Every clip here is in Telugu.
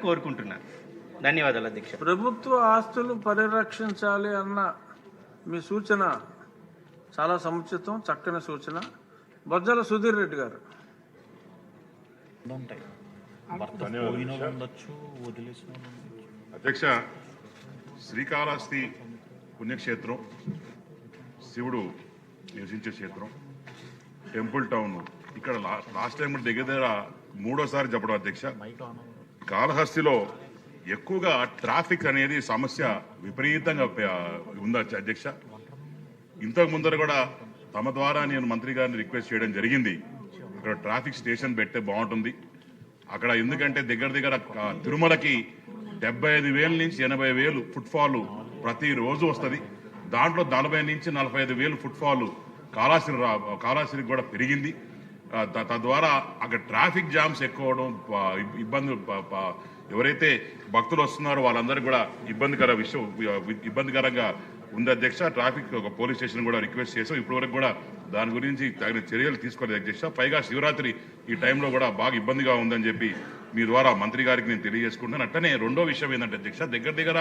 కోరుకుంటున్నాను. ధన్యవాదాలు అధ్యక్ష. ప్రభుత్వ ఆస్తులు పరిరక్షించాలి అన్న మీ సూచన చాలా సముచితం, చక్కని సూచన. బొజ్జల సుధీర్ రెడ్డి గారు. అధ్యక్ష, శ్రీకాళహస్తి పుణ్యక్షేత్రం, శివుడు నివసించే క్షేత్రం, టెంపుల్ టౌన్. ఇక్కడ లాస్ట్ టైం దగ్గర మూడోసారి చెప్పడం అధ్యక్ష. కాళహస్తిలో ఎక్కువగా ట్రాఫిక్ అనేది సమస్య విపరీతంగా ఉంది అధ్యక్ష. ఇంతకు ముందర కూడా తమ ద్వారా నేను మంత్రి గారిని రిక్వెస్ట్ చేయడం జరిగింది. అక్కడ ట్రాఫిక్ స్టేషన్ పెడితే బాగుంటుంది అక్కడ. ఎందుకంటే దగ్గర తిరుమలకి 75,000 నుంచి 80,000 ఫుట్ఫాల్ ప్రతిరోజు వస్తుంది. దాంట్లో 40 నుంచి 45,000 ఫుట్ఫాల్ కాళహస్తికి కూడా పెరిగింది. తద్వారా అక్కడ ట్రాఫిక్ జామ్స్ ఎక్కువ అవడం, ఇబ్బందులు, ఎవరైతే భక్తులు వస్తున్నారో వాళ్ళందరికీ కూడా ఇబ్బందికరంగా ఉంది అధ్యక్ష. ట్రాఫిక్ ఒక పోలీస్ స్టేషన్ కూడా రిక్వెస్ట్ చేసాం. ఇప్పటివరకు కూడా దాని గురించి తగిన చర్యలు తీసుకోలేదు అధ్యక్ష. పైగా శివరాత్రి ఈ టైంలో కూడా బాగా ఇబ్బందిగా ఉందని చెప్పి మీ ద్వారా మంత్రి గారికి నేను తెలియజేసుకుంటాను. అట్టనే రెండో విషయం ఏంటంటే అధ్యక్ష, దగ్గర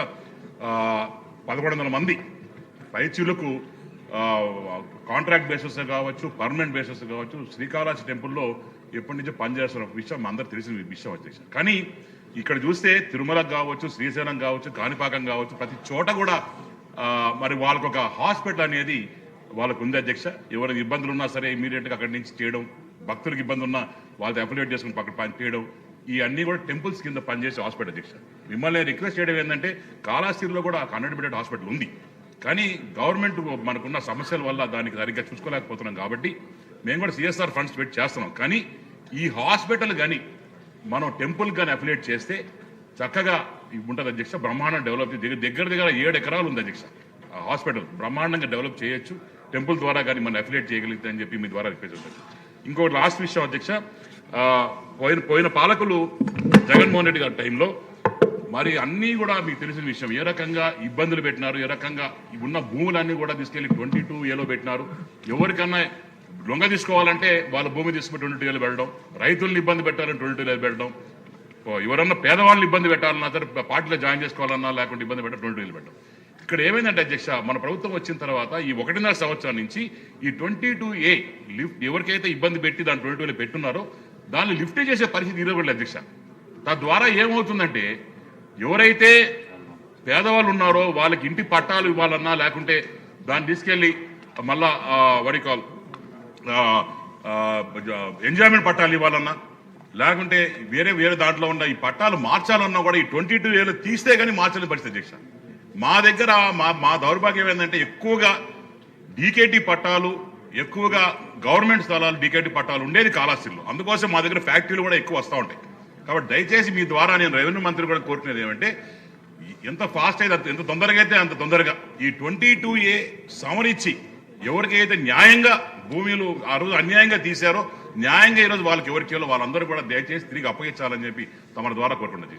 1,100 మంది పైచీలకు కాంట్రాక్ట్ బేసిస్ కావచ్చు, పర్మనెంట్ బేసిస్ కావచ్చు, శ్రీకాళహస్తి టెంపుల్లో ఎప్పటి నుంచో పనిచేస్తున్న విషయం అందరూ తెలిసిన విషయం అధ్యక్ష. కానీ ఇక్కడ చూస్తే తిరుమలకు కావచ్చు, శ్రీశైలం కావచ్చు, కాణిపాకం కావచ్చు, ప్రతి చోట కూడా మరి వాళ్ళకు ఒక హాస్పిటల్ అనేది వాళ్ళకు ఉంది అధ్యక్ష. ఎవరికి ఇబ్బందులు ఉన్నా సరే ఇమీడియట్గా అక్కడి నుంచి చేయడం, భక్తులకు ఇబ్బంది ఉన్నా వాళ్ళతో అఫిలియేట్ చేసుకుని పక్కన పని చేయడం, ఈ అన్ని కూడా టెంపుల్స్ కింద పనిచేసే హాస్పిటల్ అధ్యక్ష. మిమ్మల్ని రిక్వెస్ట్ చేయడం ఏంటంటే, కాళహస్తిలో కూడా 100 బెడెడ్ హాస్పిటల్ ఉంది. కానీ గవర్నమెంట్ మనకున్న సమస్యల వల్ల దానికి సరిగ్గా చూసుకోలేకపోతున్నాం. కాబట్టి మేము కూడా సిఎస్ఆర్ ఫండ్స్ పెట్టి చేస్తున్నాం. కానీ ఈ హాస్పిటల్ కానీ మనం టెంపుల్ కానీ అఫిలియేట్ చేస్తే చక్కగా ఉంటుంది అధ్యక్ష. బ్రహ్మాండం డెవలప్ దగ్గర 7 ఎకరాలు ఉంది అధ్యక్ష. హాస్పిటల్ బ్రహ్మాండంగా డెవలప్ చేయొచ్చు టెంపుల్ ద్వారా కానీ మనం అఫిలియేట్ చేయగలిగితే అని చెప్పి మీ ద్వారా రిక్వెస్ట్ చేస్తాను. ఇంకోటి లాస్ట్ విషయం అధ్యక్ష, పోయిన పాలకులు జగన్మోహన్ రెడ్డి గారి టైంలో మరి అన్నీ కూడా మీకు తెలిసిన విషయం, ఏ రకంగా ఇబ్బందులు పెట్టినారు, ఏ రకంగా ఉన్న భూములన్నీ కూడా తీసుకెళ్లి 22A పెట్టినారు. ఎవరికన్నా లొంగ తీసుకోవాలంటే వాళ్ళ భూమి తీసుకుని 22A పెట్టడం, రైతులను ఇబ్బంది పెట్టాలని 22A పెట్టడం, ఎవరన్నా పేదవాళ్ళని ఇబ్బంది పెట్టాలన్నా సరే పార్టీలో జాయిన్ చేసుకోవాలన్నా లేకుంటే ఇబ్బంది పెట్టడం 22A పెట్టడం. ఇక్కడ ఏమైందంటే అధ్యక్ష, మన ప్రభుత్వం వచ్చిన తర్వాత ఈ 1.5 సంవత్సరాల నుంచి ఈ 22A లిఫ్ట్ ఎవరికైతే ఇబ్బంది పెట్టి దాని 22A పెట్టున్నారో దాన్ని లిఫ్ట్ చేసే పరిస్థితి ఇవ్వలేదు అధ్యక్ష. తద్వారా ఏమవుతుందంటే, ఎవరైతే పేదవాళ్ళు ఉన్నారో వాళ్ళకి ఇంటి పట్టాలు ఇవ్వాలన్నా లేకుంటే దాన్ని తీసుకెళ్లి మళ్ళా వడికాల్ ఎంజాయ్మెంట్ పట్టాలు ఇవ్వాలన్నా లేకుంటే వేరే దాంట్లో ఉన్న ఈ పట్టాలు మార్చాలన్నా కూడా ఈ 22A తీస్తే కానీ మార్చలేని పరిస్థితి అధ్యక్ష. మా దగ్గర మా దౌర్భాగ్యం ఏంటంటే, ఎక్కువగా డీకేటీ పట్టాలు, ఎక్కువగా గవర్నమెంట్ స్థలాలు డీకేటీ పట్టాలు ఉండేది కాళహస్తిలో. అందుకోసం మా దగ్గర ఫ్యాక్టరీలు కూడా ఎక్కువ వస్తూ ఉంటాయి. కాబట్టి దయచేసి మీ ద్వారా నేను రెవెన్యూ మంత్రి కూడా కోరుకునేది ఏమంటే, ఎంత ఫాస్ట్ అయితే ఎంత తొందరగా అయితే అంత తొందరగా ఈ 22A సమరిచ్చి ఎవరికైతే న్యాయంగా భూములు ఆ రోజు అన్యాయంగా తీశారో న్యాయంగా ఈరోజు వాళ్ళకి ఎవరికి వాళ్ళందరూ కూడా దయచేసి తిరిగి అప్పగించాలని చెప్పి తమ ద్వారా కోరుకుంటున్నాను.